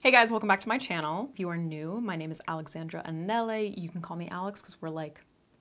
Hey guys, welcome back to my channel. If you are new, my name is Alexandra Anele. You can call me Alex because we're like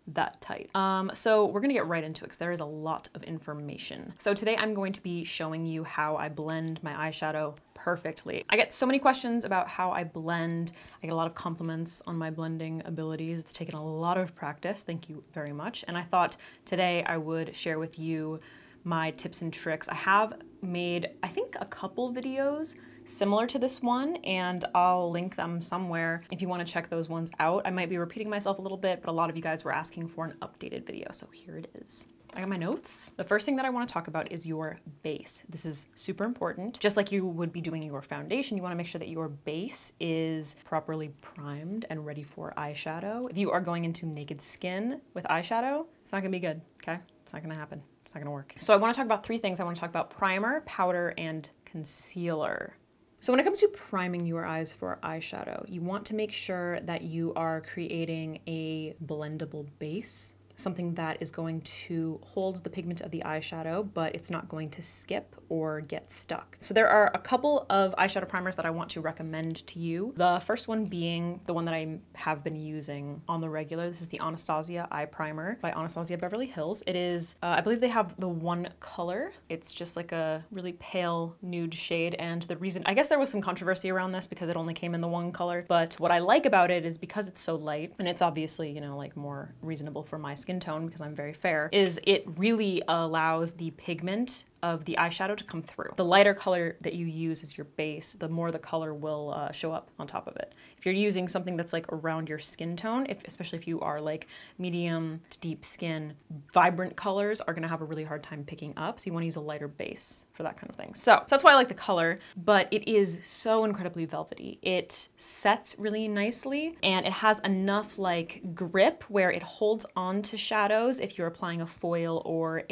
that tight. So we're gonna get right into it because there is a lot of information. So today I'm going to be showing you how I blend my eyeshadow perfectly. I get so many questions about how I blend. I get a lot of compliments on my blending abilities. It's taken a lot of practice. Thank you very much. And I thought today I would share with you my tips and tricks. I have made, I think, a couple videos similar to this one, and I'll link them somewhere if you want to check those ones out. I might be repeating myself a little bit, but a lot of you guys were asking for an updated video, so here it is. I got my notes. The first thing that I want to talk about is your base. This is super important. Just like you would be doing your foundation, you want to make sure that your base is properly primed and ready for eyeshadow. If you are going into naked skin with eyeshadow, it's not gonna be good, okay? It's not gonna happen. It's not gonna work. So I want to talk about three things. I want to talk about primer, powder, and concealer. So when it comes to priming your eyes for eyeshadow, you want to make sure that you are creating a blendable base, something that is going to hold the pigment of the eyeshadow, but it's not going to skip or get stuck. So there are a couple of eyeshadow primers that I want to recommend to you. The first one being the one that I have been using on the regular. This is the Anastasia Eye Primer by Anastasia Beverly Hills. It is, I believe they have the one color. It's just like a really pale nude shade. And the reason, I guess there was some controversy around this because it only came in the one color. But what I like about it is because it's so light, and it's obviously, you know, like more reasonable for my skin tone because I'm very fair, is it really allows the pigment of the eyeshadow to come through. The lighter color that you use as your base, the more the color will show up on top of it. If you're using something that's like around your skin tone, especially if you are like medium to deep skin, vibrant colors are gonna have a really hard time picking up. So you wanna use a lighter base for that kind of thing. So that's why I like the color, but it is so incredibly velvety. It sets really nicely and it has enough like grip where it holds on to shadows if you're applying a foil or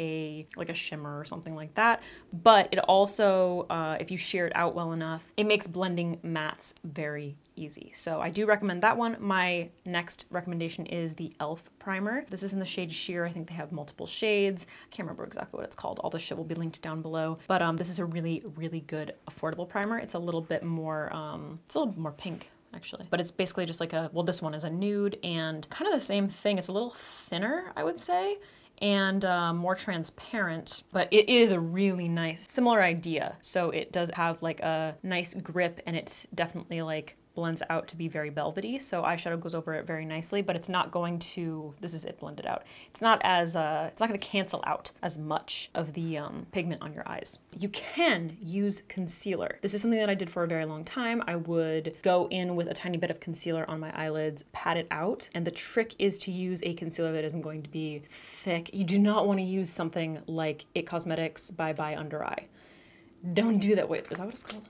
like a shimmer or something like that. But it also, if you shear it out well enough, it makes blending mattes very easy. So I do recommend that one. My next recommendation is the e.l.f. primer. This is in the shade Sheer. I think they have multiple shades. I can't remember exactly what it's called. All the shit will be linked down below. But this is a really, really good affordable primer. It's a little bit more, pink actually. But it's basically just like well, this one is a nude and kind of the same thing. It's a little thinner, I would say, and more transparent, but it is a really nice, similar idea. So it does have like a nice grip and it's definitely like blends out to be very velvety. So eyeshadow goes over it very nicely, but it's not going to, this is it blended out. It's not as, it's not gonna cancel out as much of the pigment on your eyes. You can use concealer. This is something that I did for a very long time. I would go in with a tiny bit of concealer on my eyelids, pat it out. And the trick is to use a concealer that isn't going to be thick. You do not wanna use something like It Cosmetics Bye Bye Under Eye. Don't do that. Wait, is that what it's called?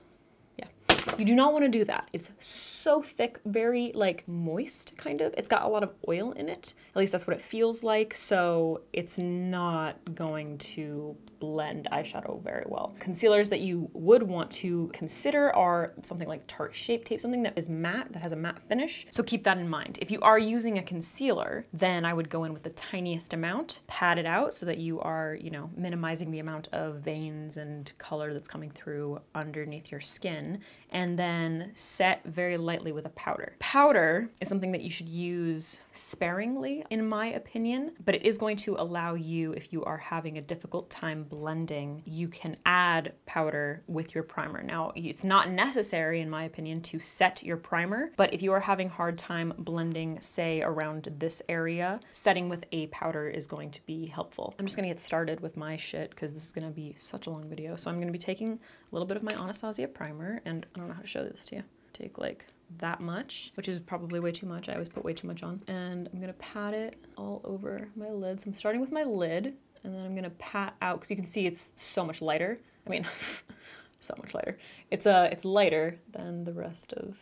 You do not want to do that. It's so thick, very like moist kind of. It's got a lot of oil in it. At least that's what it feels like. So it's not going to blend eyeshadow very well. Concealers that you would want to consider are something like Tarte Shape Tape, something that is matte, that has a matte finish. So keep that in mind. If you are using a concealer, then I would go in with the tiniest amount, pat it out so that you are, you know, minimizing the amount of veins and color that's coming through underneath your skin, and then set very lightly with a powder. Powder is something that you should use sparingly, in my opinion, but it is going to allow you, if you are having a difficult time blending, you can add powder with your primer. Now, it's not necessary, in my opinion, to set your primer, but if you are having hard time blending, say, around this area, setting with a powder is going to be helpful. I'm just gonna get started with my shit because this is gonna be such a long video. So I'm gonna be taking a little bit of my Anastasia primer, and I don't know how to show this to you. Take like that much, which is probably way too much. I always put way too much on. And I'm gonna pat it all over my lid. So I'm starting with my lid, and then I'm gonna pat out, because you can see it's so much lighter. I mean, so much lighter. It's lighter than the rest of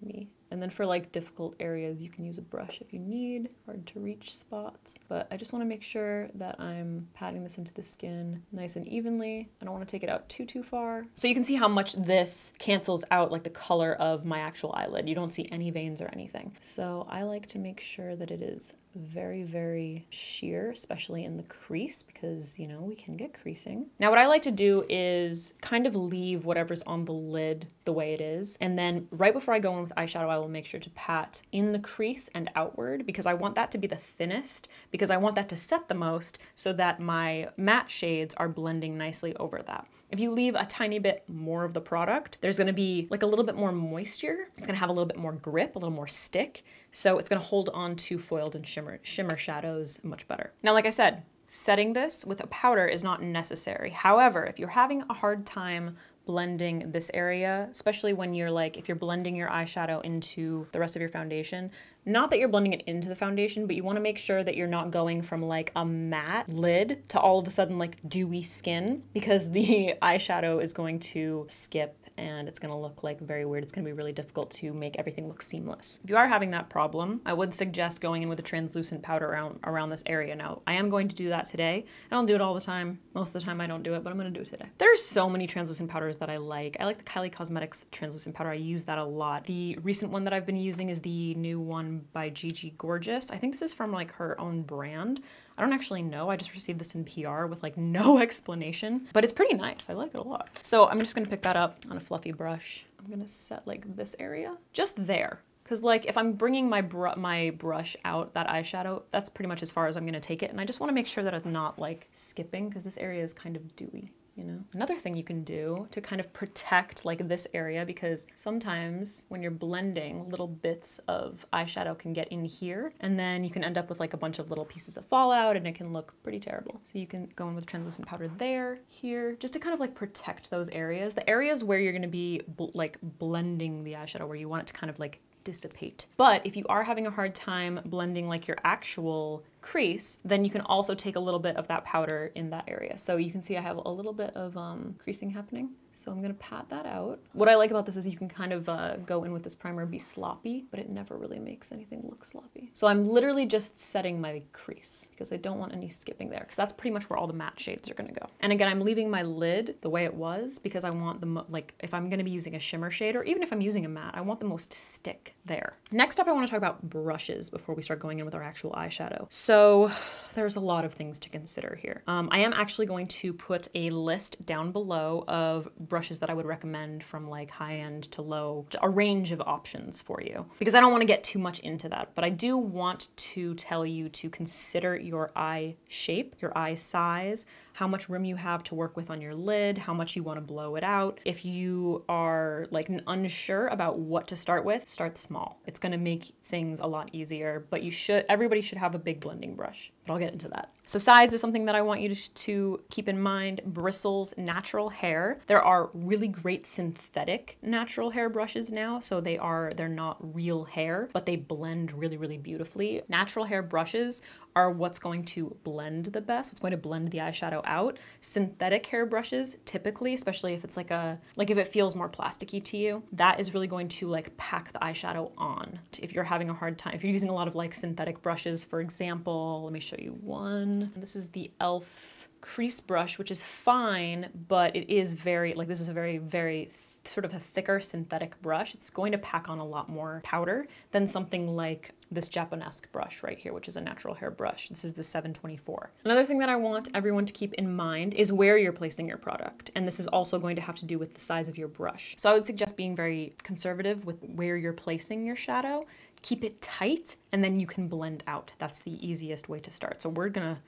me. And then for like difficult areas, you can use a brush if you need, hard to reach spots. But I just want to make sure that I'm patting this into the skin nice and evenly. I don't want to take it out too far. So you can see how much this cancels out like the color of my actual eyelid. You don't see any veins or anything. So I like to make sure that it is very sheer, especially in the crease, because you know we can get creasing. Now what I like to do is kind of leave whatever's on the lid the way it is, and then right before I go in with eyeshadow, I will make sure to pat in the crease and outward, because I want that to be the thinnest, because I want that to set the most so that my matte shades are blending nicely over that. If you leave a tiny bit more of the product, there's gonna be like a little bit more moisture. It's gonna have a little bit more grip, a little more stick. So it's gonna hold on to foiled and shimmer shadows much better. Now, like I said, setting this with a powder is not necessary. However, if you're having a hard time blending this area, especially when you're like, if you're blending your eyeshadow into the rest of your foundation, not that you're blending it into the foundation, but you want to make sure that you're not going from like a matte lid to all of a sudden like dewy skin, because the eyeshadow is going to skip and it's gonna look like very weird. It's gonna be really difficult to make everything look seamless. If you are having that problem, I would suggest going in with a translucent powder around this area. Now, I am going to do that today. I don't do it all the time. Most of the time I don't do it, but I'm gonna do it today. There's so many translucent powders that I like. I like the Kylie Cosmetics translucent powder. I use that a lot. The recent one that I've been using is the new one by Gigi Gorgeous. I think this is from like her own brand. I don't actually know. I just received this in PR with like no explanation, but it's pretty nice. I like it a lot. So I'm just gonna pick that up on a fluffy brush. I'm gonna set like this area, just there. Cause like if I'm bringing my brush out, that eyeshadow, that's pretty much as far as I'm gonna take it. And I just wanna make sure that it's not like skipping, because this area is kind of dewy. You know? Another thing you can do to kind of protect like this area, because sometimes when you're blending, little bits of eyeshadow can get in here, and then you can end up with like a bunch of little pieces of fallout and it can look pretty terrible. So you can go in with translucent powder there, here, just to kind of like protect those areas. The areas where you're gonna be like blending the eyeshadow, where you want it to kind of like dissipate. But if you are having a hard time blending like your actual crease, then you can also take a little bit of that powder in that area. So you can see I have a little bit of creasing happening. So I'm gonna pat that out. What I like about this is you can kind of go in with this primer and be sloppy, but it never really makes anything look sloppy. So I'm literally just setting my crease because I don't want any skipping there, because that's pretty much where all the matte shades are gonna go. And again, I'm leaving my lid the way it was because I want the, like if I'm gonna be using a shimmer shade, or even if I'm using a matte, I want the most stick there. Next up, I wanna talk about brushes before we start going in with our actual eyeshadow. So there's a lot of things to consider here. I am actually going to put a list down below of brushes that I would recommend from like high end to low, a range of options for you, because I don't want to get too much into that, but I do want to tell you to consider your eye shape, your eye size, how much room you have to work with on your lid, how much you want to blow it out. If you are like unsure about what to start with, start small. It's going to make things a lot easier, but everybody should have a big blending brush, but I'll get into that. So size is something that I want you to keep in mind. Bristles, natural hair. There are really great synthetic natural hair brushes now. So they're not real hair, but they blend really, really beautifully. Natural hair brushes are what's going to blend the best, what's going to blend the eyeshadow out. Synthetic hair brushes, typically, especially if it's like if it feels more plasticky to you, that is really going to like pack the eyeshadow on. If you're having a hard time, if you're using a lot of like synthetic brushes, for example, let me show you one. This is the e.l.f. crease brush, which is fine, but it is very, like this is a very, very sort of a thicker synthetic brush. It's going to pack on a lot more powder than something like this Japonesque brush right here, which is a natural hair brush. This is the 724. Another thing that I want everyone to keep in mind is where you're placing your product. And this is also going to have to do with the size of your brush. So I would suggest being very conservative with where you're placing your shadow. Keep it tight, and then you can blend out. That's the easiest way to start. So we're gonna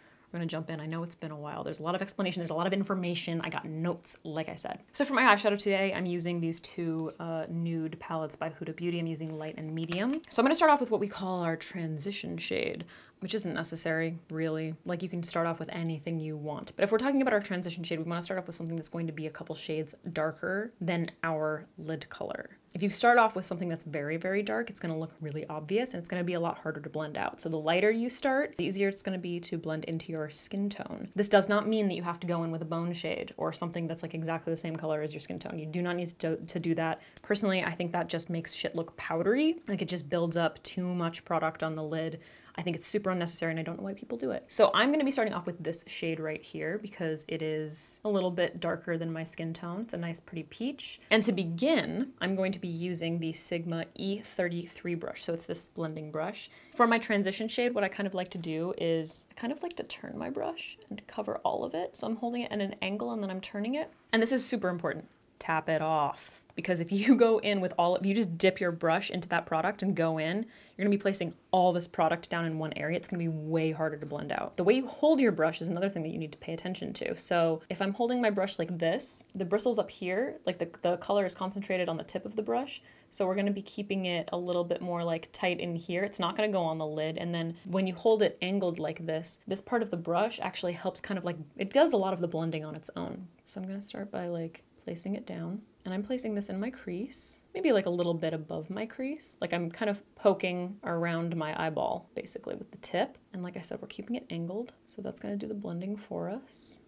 jump in. I know it's been a while. There's a lot of explanation. There's a lot of information. I got notes, like I said. So for my eyeshadow today, I'm using these two Nude palettes by Huda Beauty. I'm using light and medium. So I'm gonna start off with what we call our transition shade. which isn't necessary, really. Like, you can start off with anything you want. But if we're talking about our transition shade, we want to start off with something that's going to be a couple shades darker than our lid color. If you start off with something that's very, very dark, it's going to look really obvious and it's going to be a lot harder to blend out. So the lighter you start, the easier it's going to be to blend into your skin tone. This does not mean that you have to go in with a bone shade or something that's like exactly the same color as your skin tone. You do not need to do that. Personally, I think that just makes shit look powdery. Like, it just builds up too much product on the lid. I think it's super unnecessary and I don't know why people do it. So I'm going to be starting off with this shade right here because it is a little bit darker than my skin tone. It's a nice pretty peach. And to begin, I'm going to be using the Sigma E33 brush. So it's this blending brush. For my transition shade, what I kind of like to do is I kind of like to turn my brush and cover all of it. So I'm holding it at an angle and then I'm turning it. And this is super important. Tap it off. Because if you go in with if you just dip your brush into that product and go in, you're gonna be placing all this product down in one area. It's gonna be way harder to blend out. The way you hold your brush is another thing that you need to pay attention to. So if I'm holding my brush like this, the bristles up here, like the color is concentrated on the tip of the brush. So we're gonna be keeping it a little bit more like tight in here. It's not gonna go on the lid. And then when you hold it angled like this part of the brush actually helps kind of like, it does a lot of the blending on its own. So I'm gonna start by like placing it down. And I'm placing this in my crease, maybe like a little bit above my crease. Like, I'm kind of poking around my eyeball, basically, with the tip. And like I said, we're keeping it angled. So that's gonna do the blending for us.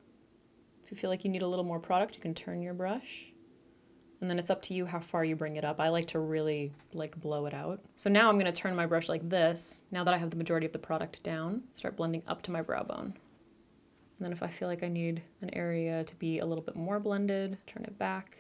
If you feel like you need a little more product, you can turn your brush. And then it's up to you how far you bring it up. I like to really like blow it out. So now I'm gonna turn my brush like this. Now that I have the majority of the product down, start blending up to my brow bone. And then if I feel like I need an area to be a little bit more blended, turn it back.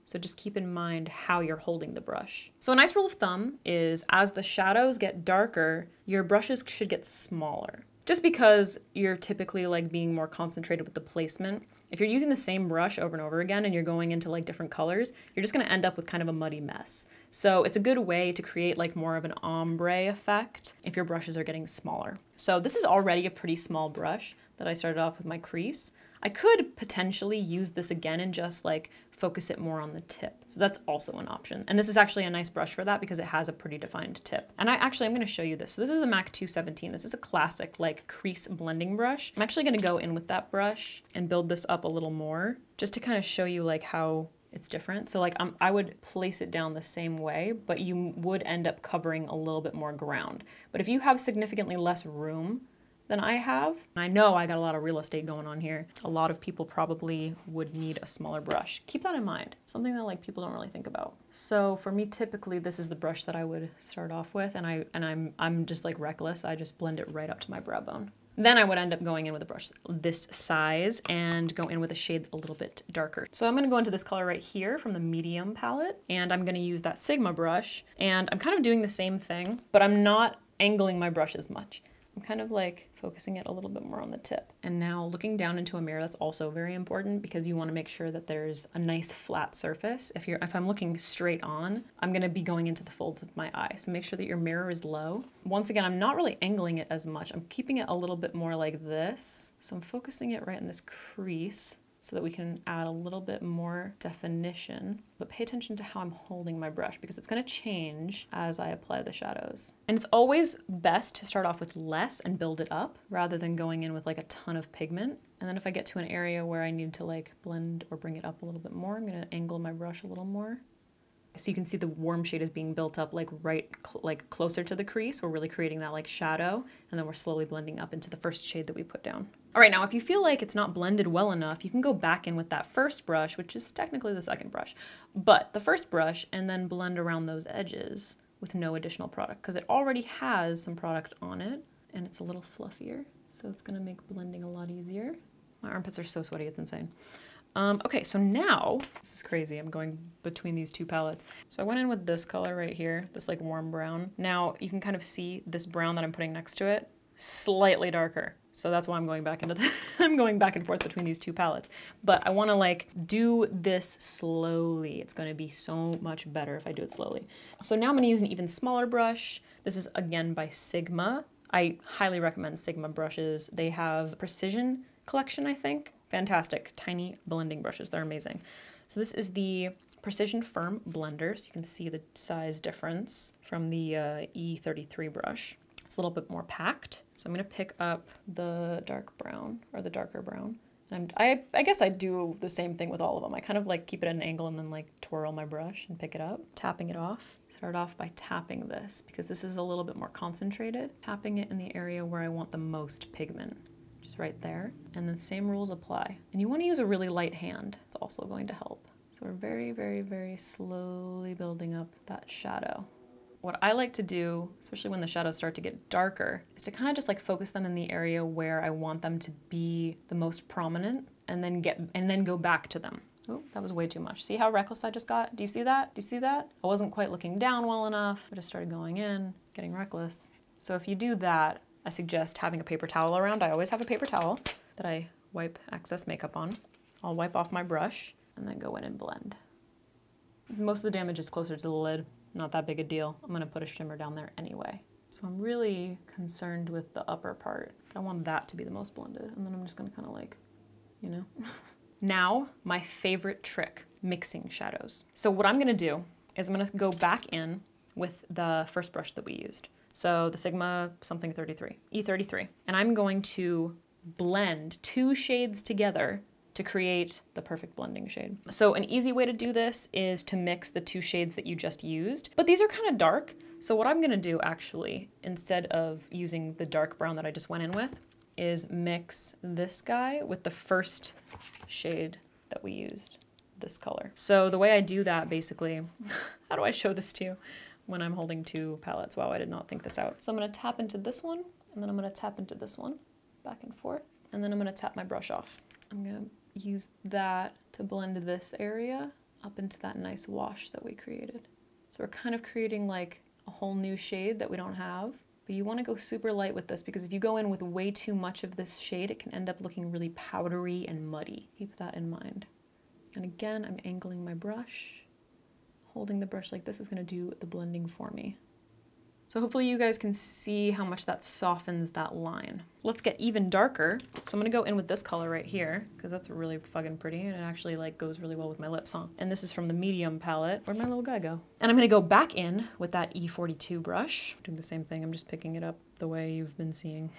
So just keep in mind how you're holding the brush. So a nice rule of thumb is as the shadows get darker, your brushes should get smaller. Just because you're typically like being more concentrated with the placement. If you're using the same brush over and over again and you're going into like different colors, you're just gonna end up with kind of a muddy mess. So it's a good way to create like more of an ombre effect if your brushes are getting smaller. So this is already a pretty small brush that I started off with my crease. I could potentially use this again and just like focus it more on the tip. So that's also an option. And this is actually a nice brush for that because it has a pretty defined tip. And I'm gonna show you this. So this is the MAC 217. This is a classic like crease blending brush. I'm actually gonna go in with that brush and build this up a little more just to kind of show you like how it's different. So like I would place it down the same way, but you would end up covering a little bit more ground. But if you have significantly less room than I have, and I know I got a lot of real estate going on here, a lot of people probably would need a smaller brush. Keep that in mind. Something that like people don't really think about. So for me, typically this is the brush that I would start off with, and I'm just like reckless. I just blend it right up to my brow bone. Then I would end up going in with a brush this size and go in with a shade a little bit darker. So I'm gonna go into this color right here from the medium palette, and I'm gonna use that Sigma brush, and I'm kind of doing the same thing, but I'm not angling my brush as much. I'm kind of like focusing it a little bit more on the tip. And now looking down into a mirror, that's also very important because you want to make sure that there's a nice flat surface. If I'm looking straight on, I'm going to be going into the folds of my eye. So make sure that your mirror is low. Once again, I'm not really angling it as much. I'm keeping it a little bit more like this. So I'm focusing it right in this crease so that we can add a little bit more definition. But pay attention to how I'm holding my brush because it's gonna change as I apply the shadows. And it's always best to start off with less and build it up rather than going in with like a ton of pigment. And then if I get to an area where I need to like blend or bring it up a little bit more, I'm gonna angle my brush a little more. So you can see the warm shade is being built up like like closer to the crease. We're really creating that like shadow, and then we're slowly blending up into the first shade that we put down. All right, now if you feel like it's not blended well enough, you can go back in with that first brush, which is technically the second brush, but the first brush, and then blend around those edges with no additional product because it already has some product on it and it's a little fluffier. So it's gonna make blending a lot easier. My armpits are so sweaty, it's insane. Okay, so now, this is crazy, I'm going between these two palettes. So I went in with this color right here, this like warm brown. Now you can kind of see this brown that I'm putting next to it, slightly darker. So that's why I'm going back into I'm going back and forth between these two palettes. But I wanna like do this slowly. It's gonna be so much better if I do it slowly. So now I'm gonna use an even smaller brush. This is again by Sigma. I highly recommend Sigma brushes. They have Precision collection, I think. Fantastic, tiny blending brushes, they're amazing. So this is the Precision Firm Blender, so you can see the size difference from the E33 brush. It's a little bit more packed. So I'm gonna pick up the dark brown, or the darker brown. And I guess I do the same thing with all of them. I kind of like keep it at an angle and then like twirl my brush and pick it up, tapping it off. Start off by tapping this because this is a little bit more concentrated. Tapping it in the area where I want the most pigment, just right there. And then same rules apply. And you want to use a really light hand. It's also going to help. So we're very, very, very slowly building up that shadow. What I like to do, especially when the shadows start to get darker, is to kind of just like focus them in the area where I want them to be the most prominent and then go back to them. Oh, that was way too much. See how reckless I just got? Do you see that? Do you see that? I wasn't quite looking down well enough. I just started going in, getting reckless. So if you do that, I suggest having a paper towel around. I always have a paper towel that I wipe excess makeup on. I'll wipe off my brush and then go in and blend. Most of the damage is closer to the lid. Not that big a deal. I'm gonna put a shimmer down there anyway. So I'm really concerned with the upper part. I want that to be the most blended. And then I'm just gonna kind of like, you know. Now, my favorite trick, mixing shadows. So what I'm gonna do is I'm gonna go back in with the first brush that we used. So the Sigma something 33, E33. And I'm going to blend 2 shades together to create the perfect blending shade. So an easy way to do this is to mix the 2 shades that you just used, but these are kind of dark. So what I'm gonna do actually, instead of using the dark brown that I just went in with, is mix this guy with the first shade that we used, this color. So the way I do that basically, how do I show this to you when I'm holding 2 palettes? Wow, I did not think this out. So I'm gonna tap into this one, and then I'm gonna tap into this one, back and forth, and then I'm gonna tap my brush off. I'm gonna use that to blend this area up into that nice wash that we created. So we're kind of creating like a whole new shade that we don't have, but you want to go super light with this because if you go in with way too much of this shade, it can end up looking really powdery and muddy. Keep that in mind. And again, I'm angling my brush. Holding the brush like this is going to do the blending for me. So hopefully you guys can see how much that softens that line. Let's get even darker. So I'm gonna go in with this color right here because that's really fucking pretty and it actually like goes really well with my lips, huh? And this is from the medium palette. Where'd my little guy go? And I'm gonna go back in with that E42 brush. Doing the same thing, I'm just picking it up the way you've been seeing.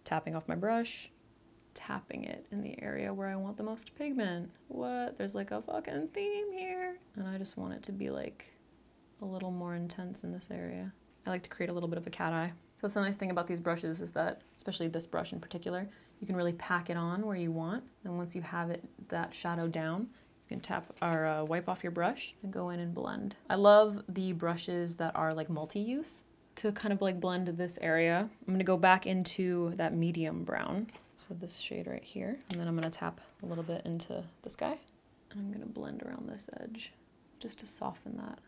Tapping off my brush, tapping it in the area where I want the most pigment. What? There's like a fucking theme here. And I just want it to be like a little more intense in this area. I like to create a little bit of a cat eye. So that's the nice thing about these brushes is that, especially this brush in particular, you can really pack it on where you want. And once you have it, that shadow down, you can tap or wipe off your brush and go in and blend. I love the brushes that are like multi-use to kind of like blend this area. I'm gonna go back into that medium brown. So this shade right here. And then I'm gonna tap a little bit into this guy. And I'm gonna blend around this edge just to soften that.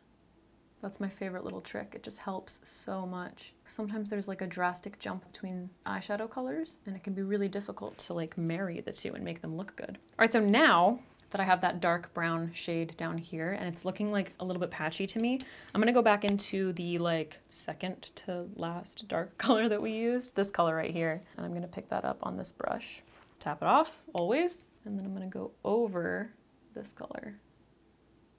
That's my favorite little trick. It just helps so much. Sometimes there's like a drastic jump between eyeshadow colors and it can be really difficult to like marry the two and make them look good. All right, so now that I have that dark brown shade down here and it's looking like a little bit patchy to me, I'm gonna go back into the like second to last dark color that we used, this color right here. And I'm gonna pick that up on this brush, tap it off always. And then I'm gonna go over this color,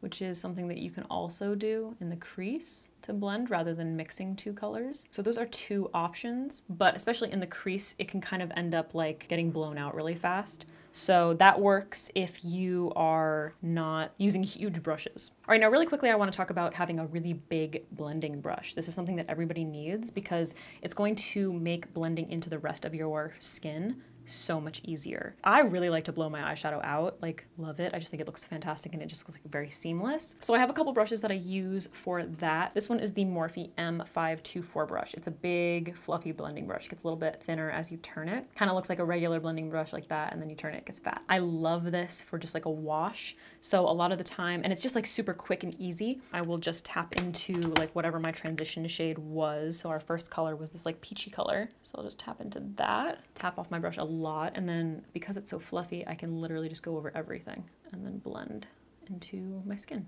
which is something that you can also do in the crease to blend rather than mixing 2 colors. So those are 2 options, but especially in the crease, it can kind of end up like getting blown out really fast. So that works if you are not using huge brushes. All right, now really quickly, I want to talk about having a really big blending brush. This is something that everybody needs because it's going to make blending into the rest of your skin so much easier. I really like to blow my eyeshadow out, like love it. I just think it looks fantastic and it just looks like very seamless. So I have a couple brushes that I use for that. This one is the Morphe M524 brush. It's a big fluffy blending brush. It gets a little bit thinner as you turn it. Kind of looks like a regular blending brush like that and then you turn it, it gets fat. I love this for just like a wash. So a lot of the time, and it's just like super quick and easy, I will just tap into like whatever my transition shade was. So our first color was this like peachy color. So I'll just tap into that, tap off my brush a lot, and then because it's so fluffy, I can literally just go over everything and then blend into my skin.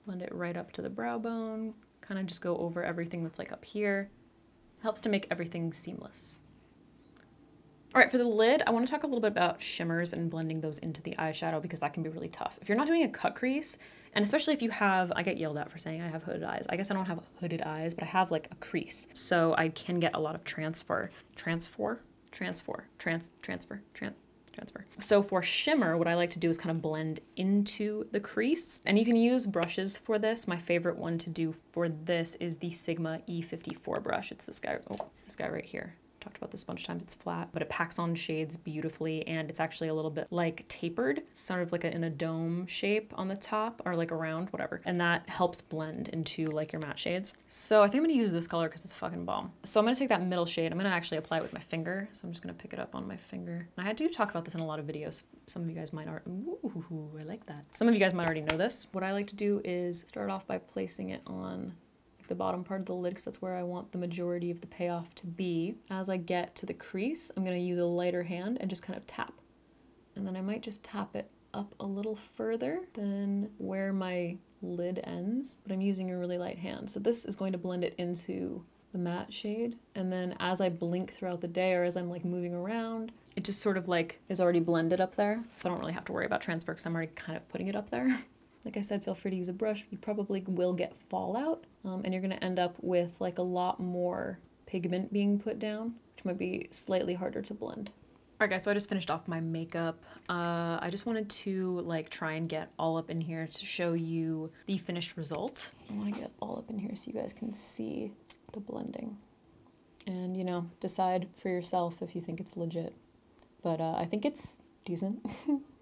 Blend it right up to the brow bone, kind of just go over everything that's like up here. Helps to make everything seamless. All right, for the lid, I want to talk a little bit about shimmers and blending those into the eyeshadow because that can be really tough. If you're not doing a cut crease, and especially if you have, I get yelled at for saying I have hooded eyes. I guess I don't have hooded eyes, but I have like a crease. So I can get a lot of transfer. So for shimmer, what I like to do is kind of blend into the crease. And you can use brushes for this. My favorite one to do for this is the Sigma E54 brush. It's this guy. Oh, it's this guy right here. Talked about this a bunch of times. It's flat, but it packs on shades beautifully, and it's actually a little bit like tapered, sort of like in a dome shape on the top, or like around, whatever. And that helps blend into like your matte shades. So I think I'm gonna use this color because it's fucking bomb. So I'm gonna take that middle shade. I'm gonna actually apply it with my finger. So I'm just gonna pick it up on my finger. And I do talk about this in a lot of videos. Some of you guys might already, ooh, I like that. Some of you guys might already know this. What I like to do is start off by placing it on the bottom part of the lid because that's where I want the majority of the payoff to be. As I get to the crease, I'm going to use a lighter hand and just kind of tap. And then I might just tap it up a little further than where my lid ends, but I'm using a really light hand. So this is going to blend it into the matte shade. And then as I blink throughout the day or as I'm like moving around, it just sort of like is already blended up there. So I don't really have to worry about transfer because I'm already kind of putting it up there. Like I said, feel free to use a brush. You probably will get fallout, and you're gonna end up with like a lot more pigment being put down, which might be slightly harder to blend. All right guys, so I just finished off my makeup. I just wanted to like try and get all up in here to show you the finished result. I wanna get all up in here so you guys can see the blending. And you know, decide for yourself if you think it's legit. But I think it's decent.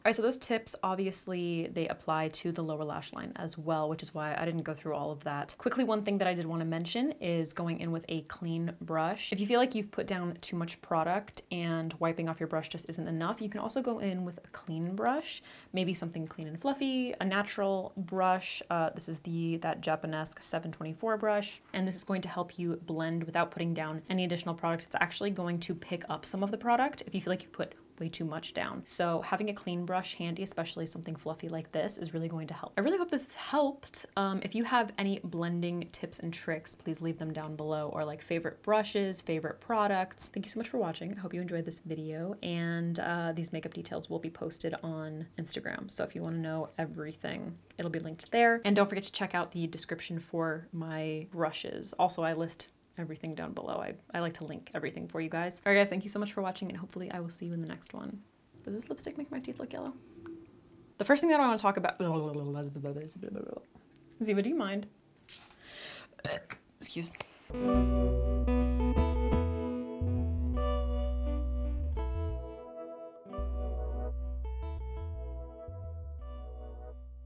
All right, so those tips, obviously, they apply to the lower lash line as well, which is why I didn't go through all of that. Quickly, one thing that I did want to mention is going in with a clean brush. If you feel like you've put down too much product and wiping off your brush just isn't enough, you can also go in with a clean brush, maybe something clean and fluffy, a natural brush. This is that Japonesque 724 brush, and this is going to help you blend without putting down any additional product. It's actually going to pick up some of the product if you feel like you've put way too much down. So having a clean brush handy, especially something fluffy like this, is really going to help. I really hope this helped. If you have any blending tips and tricks, please leave them down below, or like favorite brushes, favorite products. Thank you so much for watching. I hope you enjoyed this video, and these makeup details will be posted on Instagram. So if you want to know everything, it'll be linked there. And don't forget to check out the description for my brushes. Also, I list everything down below. I like to link everything for you guys. All right guys, thank you so much for watching, and hopefully I will see you in the next one. Does this lipstick make my teeth look yellow? The first thing that I want to talk about, Ziva, do you mind? Excuse.